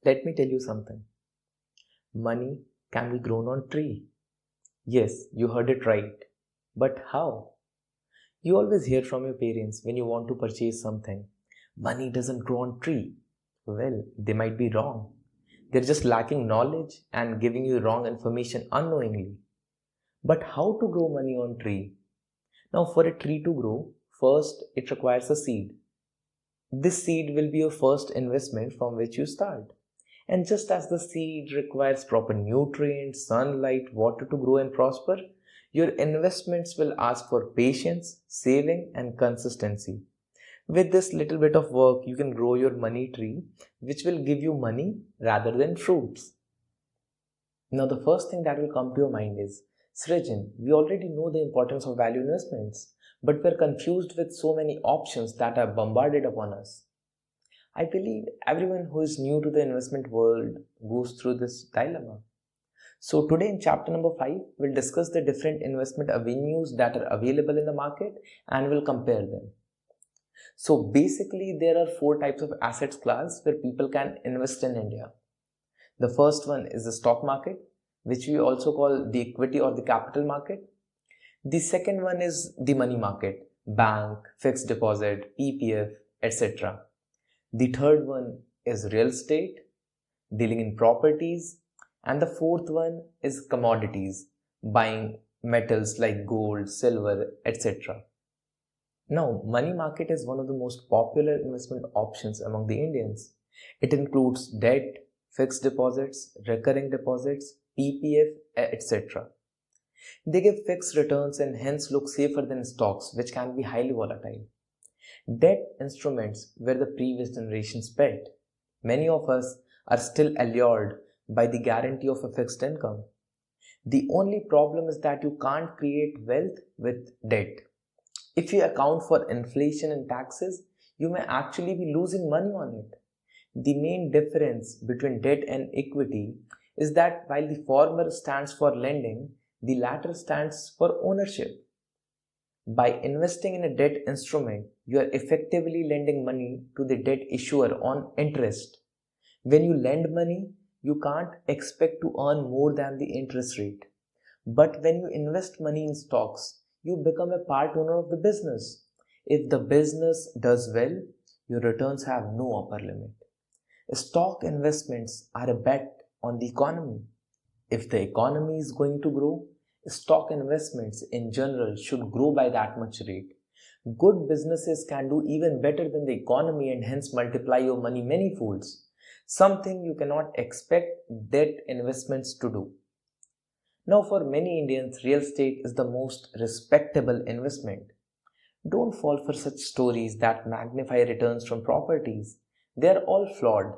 Let me tell you something. Money can be grown on tree. Yes, you heard it right. But how? You always hear from your parents when you want to purchase something. Money doesn't grow on tree. Well, they might be wrong. They're just lacking knowledge and giving you wrong information unknowingly. But how to grow money on tree? Now, for a tree to grow, first it requires a seed. This seed will be your first investment from which you start. And just as the seed requires proper nutrients, sunlight, water to grow and prosper, your investments will ask for patience, saving, and consistency. With this little bit of work, you can grow your money tree, which will give you money rather than fruits. Now, the first thing that will come to your mind is Srijan, we already know the importance of value investments, but we're confused with so many options that are bombarded upon us. I believe everyone who is new to the investment world goes through this dilemma. So, today in chapter number 5, we'll discuss the different investment avenues that are available in the market and we'll compare them. So, basically, there are four types of assets class where people can invest in India. The first one is the stock market, which we also call the equity or the capital market. The second one is the money market, bank, fixed deposit, PPF, etc. The third one is real estate, dealing in properties. And the fourth one is commodities, buying metals like gold, silver, etc. Now, money market is one of the most popular investment options among the Indians. It includes debt, fixed deposits, recurring deposits, PPF, etc. They give fixed returns and hence look safer than stocks, which can be highly volatile. Debt instruments were the previous generation's pet. Many of us are still allured by the guarantee of a fixed income. The only problem is that you can't create wealth with debt. If you account for inflation and taxes, you may actually be losing money on it. The main difference between debt and equity is that while the former stands for lending, the latter stands for ownership. By investing in a debt instrument, you are effectively lending money to the debt issuer on interest. When you lend money, you can't expect to earn more than the interest rate. But when you invest money in stocks, you become a part owner of the business. If the business does well, your returns have no upper limit. Stock investments are a bet on the economy. If the economy is going to grow, stock investments in general should grow by that much rate. Good businesses can do even better than the economy and hence multiply your money many folds. Something you cannot expect debt investments to do. Now, for many Indians, real estate is the most respectable investment. Don't fall for such stories that magnify returns from properties. They are all flawed.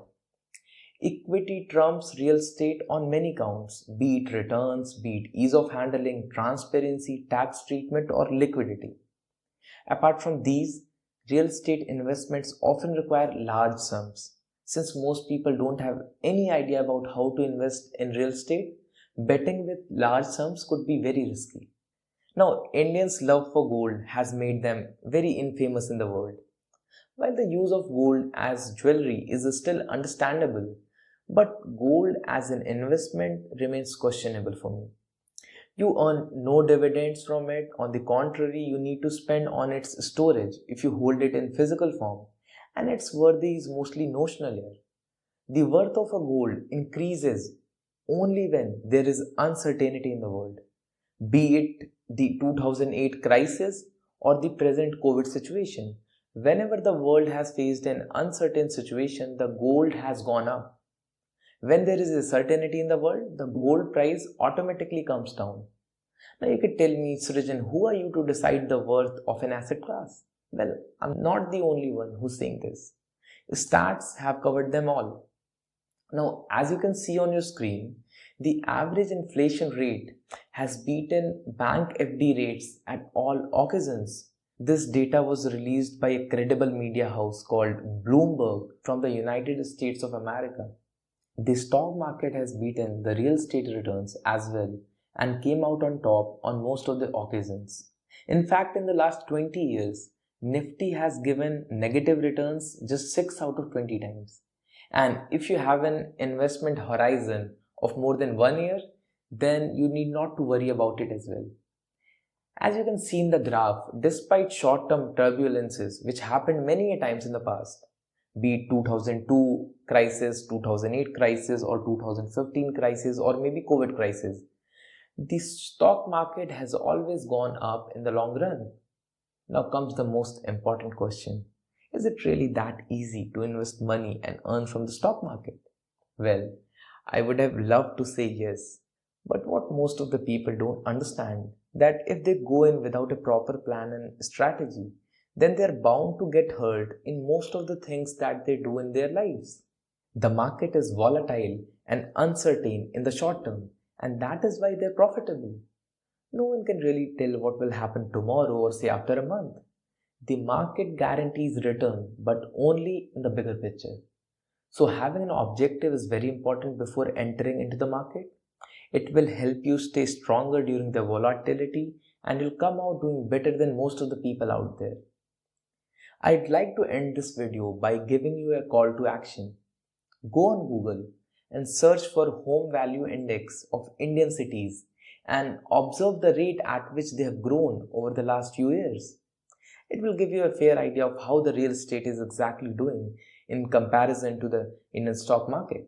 Equity trumps real estate on many counts, be it returns, be it ease of handling, transparency, tax treatment, or liquidity. Apart from these, real estate investments often require large sums. Since most people don't have any idea about how to invest in real estate, betting with large sums could be very risky. Now, Indians' love for gold has made them very infamous in the world. While the use of gold as jewelry is still understandable, but gold as an investment remains questionable for me. You earn no dividends from it. On the contrary, you need to spend on its storage if you hold it in physical form, and its worth is mostly notional here. The worth of a gold increases only when there is uncertainty in the world, be it the 2008 crisis or the present COVID situation. Whenever the world has faced an uncertain situation, the gold has gone up. When there is a certainty in the world, the gold price automatically comes down. Now you could tell me, Srijan, who are you to decide the worth of an asset class? Well, I'm not the only one who's saying this. Stats have covered them all. Now, as you can see on your screen, the average inflation rate has beaten bank FD rates at all occasions. This data was released by a credible media house called Bloomberg from the United States of America. The stock market has beaten the real estate returns as well and came out on top on most of the occasions. In fact, in the last 20 years, Nifty has given negative returns just 6 out of 20 times. And if you have an investment horizon of more than 1 year, then you need not to worry about it as well. As you can see in the graph, despite short-term turbulences which happened many times in the past, be it 2002 crisis, 2008 crisis, or 2015 crisis, or maybe COVID crisis, the stock market has always gone up in the long run. Now comes the most important question. Is it really that easy to invest money and earn from the stock market? Well, I would have loved to say yes, but what most of the people don't understand that if they go in without a proper plan and strategy, then they're bound to get hurt in most of the things that they do in their lives. The market is volatile and uncertain in the short term, and that is why they're profitable. No one can really tell what will happen tomorrow or say after a month. The market guarantees return, but only in the bigger picture. So having an objective is very important before entering into the market. It will help you stay stronger during the volatility and you'll come out doing better than most of the people out there. I'd like to end this video by giving you a call to action. Go on Google and search for home value index of Indian cities and observe the rate at which they have grown over the last few years. It will give you a fair idea of how the real estate is exactly doing in comparison to the Indian stock market.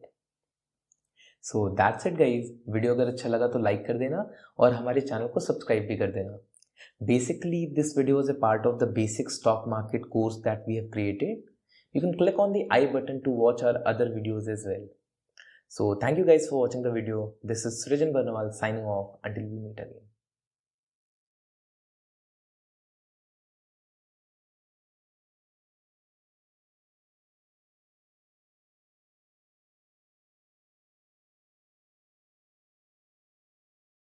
So that's it guys. Video अगर अच्छा लगा तो like कर देना और हमारे channel को subscribe भी कर देना. Basically, this video is a part of the basic stock market course that we have created. You can click on the I button to watch our other videos as well. So thank you guys for watching the video. This is Srijan Barnawal signing off until we meet again.